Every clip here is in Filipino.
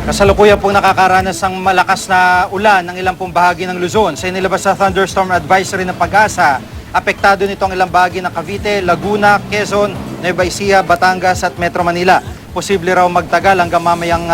Kasalukuyan pong nakakaranas ng malakas na ulan ng ilang pong bahagi ng Luzon. Sa inilabas sa thunderstorm advisory ng Pag-asa, apektado nito ang ilang bahagi ng Cavite, Laguna, Quezon, Nueva Ecija, Batangas at Metro Manila. Posible raw magtagal hanggang mamayang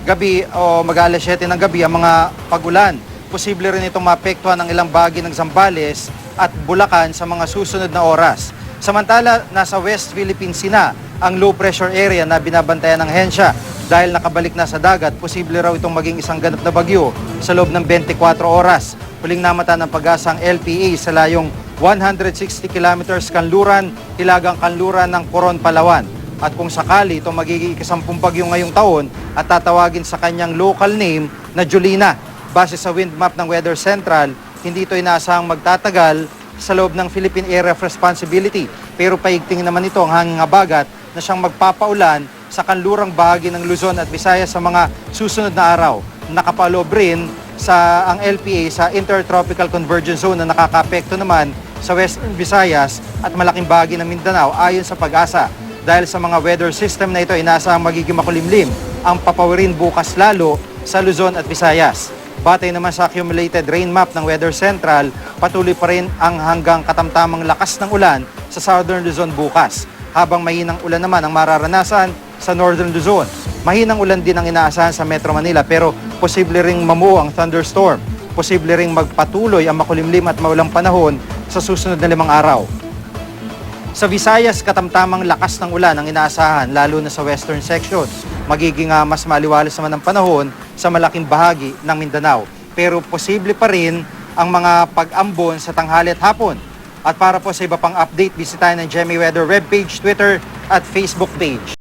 gabi o mag-alas 7 ng gabi ang mga pag-ulan. Posible rin itong maapektuhan ng ilang bahagi ng Zambales at Bulacan sa mga susunod na oras. Samantala, nasa West Philippines Sea ang low pressure area na binabantayan ng hensya. Dahil nakabalik na sa dagat, posible raw itong maging isang ganap na bagyo sa loob ng 24 oras. Huling namata ng Pag-asa ang LPA sa layong 160 kilometers kanluran, hilagang kanluran ng Coron, Palawan. At kung sakali itong magiging ikasampung bagyo ngayong taon at tatawagin sa kanyang local name na Julina. Base sa wind map ng Weather Central, hindi ito inaasahang magtatagal sa loob ng Philippine Area of Responsibility. Pero paigting naman ito ang hanging habagat na siyang magpapaulan sa kanlurang bahagi ng Luzon at Visayas sa mga susunod na araw. Nakapaloob rin sa ang LPA sa Intertropical Convergence Zone na nakakaapekto naman sa Western Visayas at malaking bahagi ng Mindanao ayon sa Pag-asa. Dahil sa mga weather system na ito, inaasahang magiging makulimlim ang papawirin bukas lalo sa Luzon at Visayas. Batay naman sa accumulated rain map ng Weather Central, patuloy pa rin ang hanggang katamtamang lakas ng ulan sa Southern Luzon bukas. Habang mahinang ulan naman ang mararanasan sa Northern Luzon. Mahinang ulan din ang inaasahan sa Metro Manila pero posible ring mamuo ang thunderstorm. Posible ring magpatuloy ang makulimlim at maulang panahon sa susunod na 5 araw. Sa Visayas, katamtamang lakas ng ulan ang inaasahan lalo na sa western section. Magiging mas maliwalas naman ang panahon sa malaking bahagi ng Mindanao. Pero posible pa rin ang mga pag-ambon sa tanghali at hapon. At para po sa iba pang update, bisitahin ang GMA Weather webpage, Twitter at Facebook page.